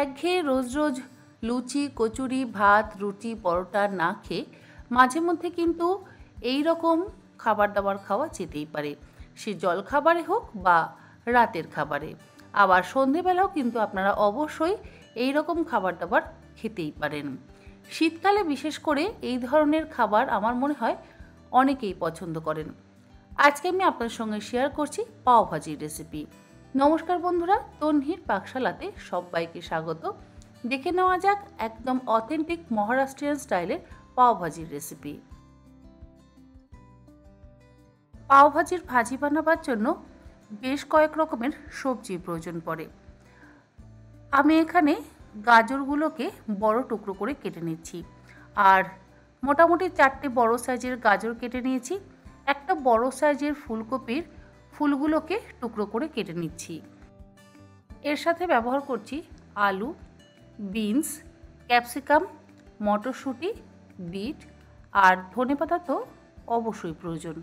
একঘেয়ে রোজ রোজ লুচি কচুরি ভাত রুটি পরোটা না খেয়ে মাঝে মধ্যে কিন্তু এই রকম খাবার দাবার খাওয়া যেতেই পারে, সে জলখাবারে হোক বা রাতের খাবারে। আবার সন্ধেবেলাও কিন্তু আপনারা অবশ্যই এই রকম খাবার দাবার খেতেই পারেন। শীতকালে বিশেষ করে এই ধরনের খাবার আমার মনে হয় অনেকেই পছন্দ করেন। আজকে আমি আপনার সঙ্গে শেয়ার করছি পাওভাজির রেসিপি। নমস্কার বন্ধুরা, তন্হির পাকশালাতে সবাইকে স্বাগত। দেখে নেওয়া যাক একদম অথেন্টিক মহারাষ্ট্রিয়ান স্টাইলের পাওভাজির রেসিপি। পাওভাজির ভাজি বানাবার জন্য বেশ কয়েক রকমের সবজির প্রয়োজন পড়ে। আমি এখানে গাজরগুলোকে বড় টুকরো করে কেটে নিচ্ছি, আর মোটামুটি 4টে বড় সাইজের গাজর কেটে নিয়েছি। একটা বড় সাইজের ফুলকপির ফুলগুলোকে টুকরো করে কেটে নিচ্ছি। এর সাথে ব্যবহার করছি আলু, বিনস, ক্যাপসিকাম, মটরশুঁটি, বিট আর ধনেপাতা তো অবশ্যই প্রয়োজন।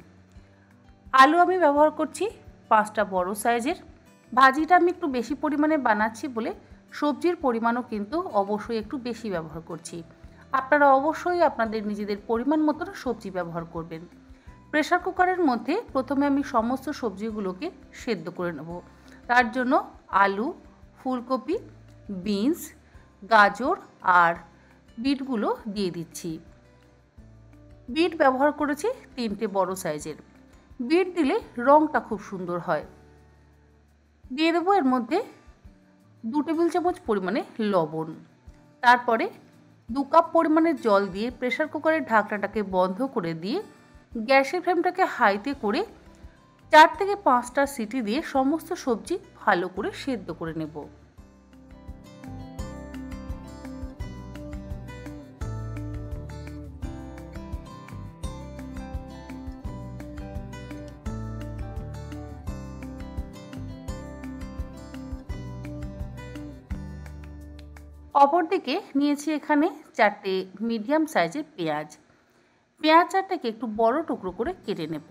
আলু আমি ব্যবহার করছি 5টা বড় সাইজের। ভাজিটা আমি একটু বেশি পরিমাণে বানাচ্ছি বলে সবজির পরিমাণও কিন্তু অবশ্যই একটু বেশি ব্যবহার করছি। আপনারা অবশ্যই আপনাদের নিজেদের পরিমাণ মতো সবজি ব্যবহার করবেন। প্রেসার কুকারের মধ্যে প্রথমে আমি সমস্ত সবজিগুলোকে সেদ্ধ করে নেব। তার জন্য আলু, ফুলকপি, বিনস, গাজর আর বিটগুলো দিয়ে দিচ্ছি। বিট ব্যবহার করেছি 3টে বড় সাইজের। বিট দিলে রঙটা খুব সুন্দর হয়। দিয়ে দেবো এর মধ্যে 2 টেবিল চামচ পরিমাণে লবণ। তারপরে 2 কাপ পরিমাণে জল দিয়ে প্রেসার কুকারের ঢাকনাটাকে বন্ধ করে দিয়ে গ্যাসের ফ্লেমটাকে হাইতে করে 4 থেকে 5টা সিটি দিয়ে সমস্ত সবজি ভালো করে সেদ্ধ করে নেব। অপরদিকে নিয়েছি এখানে 4টে মিডিয়াম সাইজের পেঁয়াজ। পেঁয়াজ 4টাকে একটু বড় টুকরো করে কেটে নেব।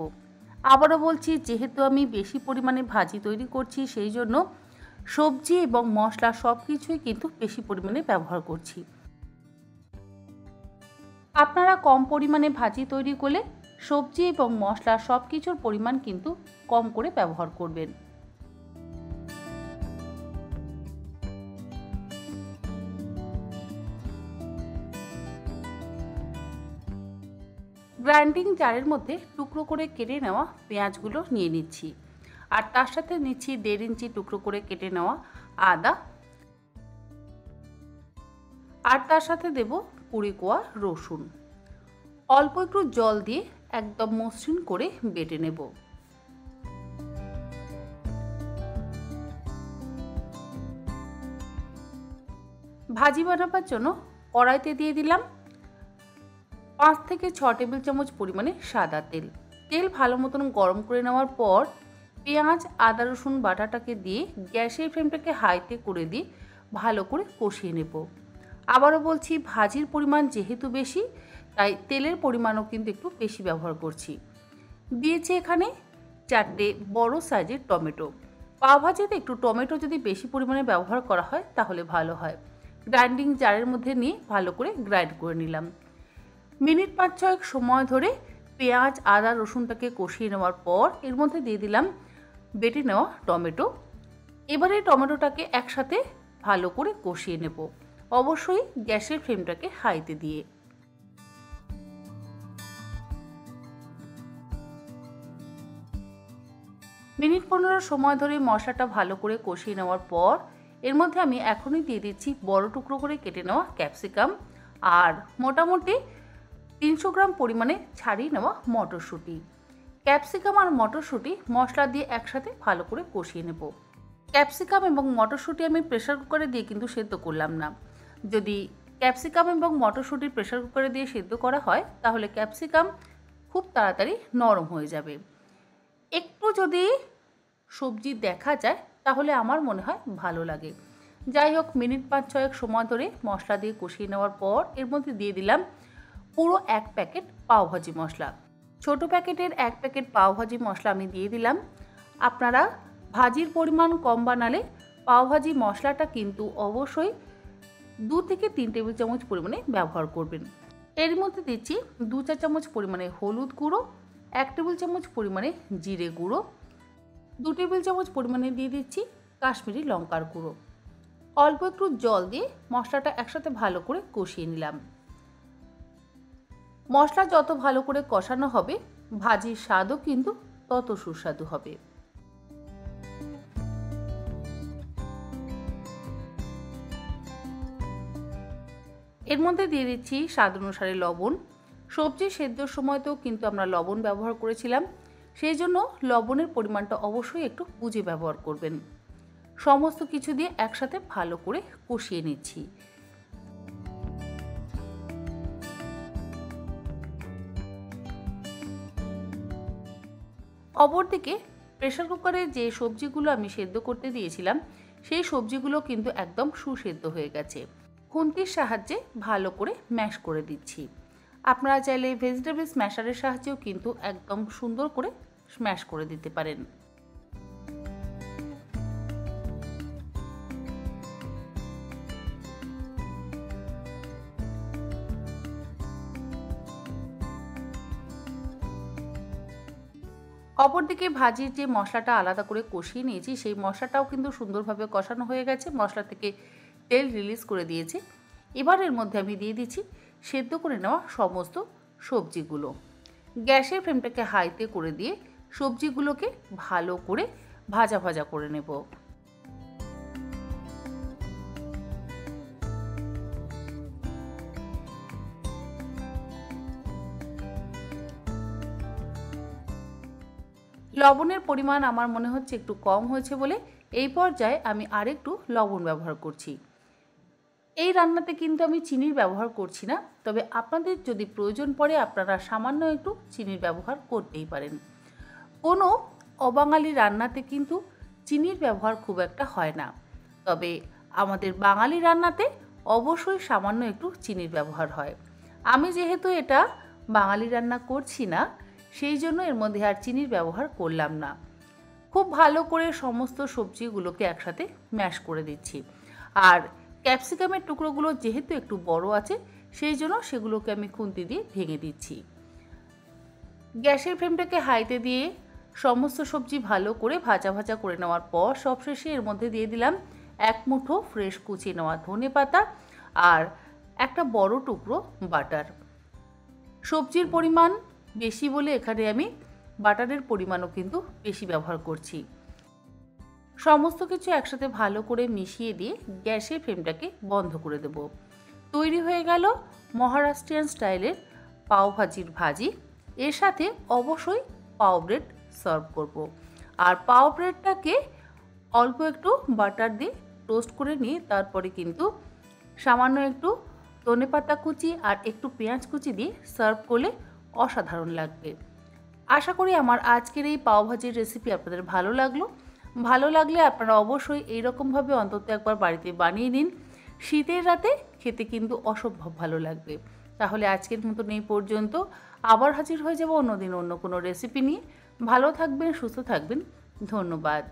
আবারও বলছি, যেহেতু আমি বেশি পরিমাণে ভাজি তৈরি করছি সেই জন্য সবজি এবং মশলা সব কিছুই কিন্তু বেশি পরিমাণে ব্যবহার করছি। আপনারা কম পরিমাণে ভাজি তৈরি করলে সবজি এবং মশলা সব কিছুর পরিমাণ কিন্তু কম করে ব্যবহার করবেন। গ্রাইন্ডিং জারের মধ্যে টুকরো করে কেটে নেওয়া পেঁয়াজগুলো নিয়ে নিচ্ছি, আর তার সাথে নিচ্ছি 1.5 ইঞ্চি টুকরো করে কেটে নেওয়া আদা, আর তার সাথে দেব কুড়ি কোয়া রসুন। অল্প একটু জল দিয়ে একদম মসৃণ করে বেটে নেব। ভাজি বানাবার জন্য কড়াইতে দিয়ে দিলাম 5 থেকে 6 টেবিল চামচ পরিমাণে সাদা তেল। তেল ভালো মতন গরম করে নেওয়ার পর পেঁয়াজ আদা রসুন বাটাটাকে দিয়ে গ্যাসের ফ্লেমটাকে হাইতে করে দিয়ে ভালো করে কষিয়ে নেব। আবারও বলছি, ভাজির পরিমাণ যেহেতু বেশি তাই তেলের পরিমাণও কিন্তু একটু বেশি ব্যবহার করছি। দিয়েছি এখানে 4টে বড় সাইজের টমেটো। পাওভাজিতে একটু টমেটো যদি বেশি পরিমাণে ব্যবহার করা হয় তাহলে ভালো হয়। গ্রাইন্ডিং জারের মধ্যে নিয়ে ভালো করে গ্রাইন্ড করে নিলাম। মিনিট 5-6 সময় ধরে পেঁয়াজ আদা রসুনটাকে কষিয়ে নেওয়ার পর এর মধ্যে দিয়ে দিলাম বেটে নেওয়া টমেটো। এবারে টমেটোটাকে একসাথে ভালো করে কষিয়ে নেব, অবশ্যই গ্যাসের ফ্লেমটাকে হাইতে দিয়ে। মিনিট 15 সময় ধরে মশলাটা ভালো করে কষিয়ে নেওয়ার পর এর মধ্যে আমি এখনই দিয়ে দিচ্ছি বড় টুকরো করে কেটে নেওয়া ক্যাপসিকাম আর মোটামুটি 300 গ্রাম পরিমাণে ছাড়িয়ে নেওয়া মটরশুঁটি। ক্যাপসিকাম আর মটরশুঁটি মশলা দিয়ে একসাথে ভালো করে কষিয়ে নেব। ক্যাপসিকাম এবং মটরশুঁটি আমি প্রেসার কুকারে দিয়ে কিন্তু সেদ্ধ করলাম না। যদি ক্যাপসিকাম এবং মটরশুঁটি প্রেসার কুকারে দিয়ে সেদ্ধ করা হয় তাহলে ক্যাপসিকাম খুব তাড়াতাড়ি নরম হয়ে যাবে। একটু যদি সবজি দেখা যায় তাহলে আমার মনে হয় ভালো লাগে। যাই হোক, মিনিট 5-6 সময় ধরে মশলা দিয়ে কষিয়ে নেওয়ার পর এর মধ্যে দিয়ে দিলাম পুরো 1 প্যাকেট পাওভাজি মশলা। ছোট প্যাকেটের 1 প্যাকেট পাওভাজি মশলা আমি দিয়ে দিলাম। আপনারা ভাজির পরিমাণ কম বানালে পাওভাজি মশলাটা কিন্তু অবশ্যই 2 থেকে 3 টেবিল চামচ পরিমাণে ব্যবহার করবেন। এর মধ্যে দিচ্ছি 2 চা চামচ পরিমাণে হলুদ গুঁড়ো, 1 টেবিল চামচ পরিমাণে জিরে গুঁড়ো, 2 টেবিল চামচ পরিমাণে দিয়ে দিচ্ছি কাশ্মীরি লঙ্কার গুঁড়ো। অল্প একটু জল দিয়ে মশলাটা একসাথে ভালো করে কষিয়ে নিলাম। মশলা যত ভালো করে কষানো হবে, ভাজির স্বাদও কিন্তু তত সুস্বাদু হবে। এর মধ্যে দিয়ে দিচ্ছি স্বাদ অনুসারে লবণ। সবজি সেদ্ধর সময়তেও কিন্তু আমরা লবণ ব্যবহার করেছিলাম, সেই জন্য লবণের পরিমাণটা অবশ্যই একটু বুঝে ব্যবহার করবেন। সমস্ত কিছু দিয়ে একসাথে ভালো করে কষিয়ে নিচ্ছি। অপরদিকে প্রেসার কুকারে যে সবজিগুলো আমি সেদ্ধ করতে দিয়েছিলাম, সেই সবজিগুলো কিন্তু একদম সুসেদ্ধ হয়ে গেছে। খুন্তির সাহায্যে ভালো করে ম্যাশ করে দিচ্ছি। আপনারা চাইলে ভেজিটেবল স্ম্যাশারের সাহায্যেও কিন্তু একদম সুন্দর করে স্ম্যাশ করে দিতে পারেন। অপরদিকে ভাজির যে মশলাটা আলাদা করে কষিয়ে নিয়েছি, সেই মশলাটাও কিন্তু সুন্দরভাবে কষানো হয়ে গেছে, মশলা থেকে তেল রিলিজ করে দিয়েছে। এবার এর মধ্যে আমি দিয়ে দিচ্ছি সেদ্ধ করে নেওয়া সমস্ত সবজিগুলো। গ্যাসের ফ্লেমটাকে হাইতে করে দিয়ে সবজিগুলোকে ভালো করে ভাজা ভাজা করে নেব। লবণের পরিমাণ আমার মনে হচ্ছে একটু কম হয়েছে বলে এই পর্যায়ে আমি আরেকটু লবণ ব্যবহার করছি। এই রান্নাতে কিন্তু আমি চিনির ব্যবহার করছি না, তবে আপনাদের যদি প্রয়োজন পড়ে আপনারা সামান্য একটু চিনির ব্যবহার করতেই পারেন। কোনো অবাঙালি রান্নাতে কিন্তু চিনির ব্যবহার খুব একটা হয় না, তবে আমাদের বাঙালি রান্নাতে অবশ্যই সামান্য একটু চিনির ব্যবহার হয়। আমি যেহেতু এটা বাঙালি রান্না করছি না, সেই জন্য এর মধ্যে আর চিনির ব্যবহার করলাম না। খুব ভালো করে সমস্ত সবজিগুলোকে একসাথে ম্যাশ করে দিচ্ছি। আর ক্যাপসিকামের টুকরোগুলো যেহেতু একটু বড় আছে, সেই জন্য সেগুলোকে আমি খুন্তি দিয়ে ভেঙে দিচ্ছি। গ্যাসের ফ্লেমটাকে হাইতে দিয়ে সমস্ত সবজি ভালো করে ভাজা ভাজা করে নেওয়ার পর সবশেষে এর মধ্যে দিয়ে দিলাম 1 মুঠো ফ্রেশ কুচিয়ে নেওয়া ধনেপাতা আর একটা বড় টুকরো বাটার। সবজির পরিমাণ বেশি বলে এখানে আমি বাটারের পরিমাণও কিন্তু বেশি ব্যবহার করছি। সমস্ত কিছু একসাথে ভালো করে মিশিয়ে দিয়ে গ্যাসের ফ্লেমটাকে বন্ধ করে দেব। তৈরি হয়ে গেল মহারাষ্ট্রিয়ান স্টাইলের পাওভাজির ভাজি। এর সাথে অবশ্যই পাও ব্রেড সার্ভ করব। আর পাও ব্রেডটাকে অল্প একটু বাটার দিয়ে টোস্ট করে নিয়ে তারপরে কিন্তু সামান্য একটু ধনেপাতা কুচি আর একটু পেঁয়াজ কুচি দিয়ে সার্ভ করলে অসাধারণ লাগবে। আশা করি আমার আজকের এই পাওভাজির রেসিপি আপনাদের ভালো লাগলো। ভালো লাগলে আপনারা অবশ্যই এইরকমভাবে অন্তত একবার বাড়িতে বানিয়ে নিন। শীতের রাতে খেতে কিন্তু অসম্ভব ভালো লাগবে। তাহলে আজকের মতন এই পর্যন্ত। আবার হাজির হয়ে যাব অন্যদিন অন্য কোনো রেসিপি নিয়ে। ভালো থাকবেন, সুস্থ থাকবেন। ধন্যবাদ।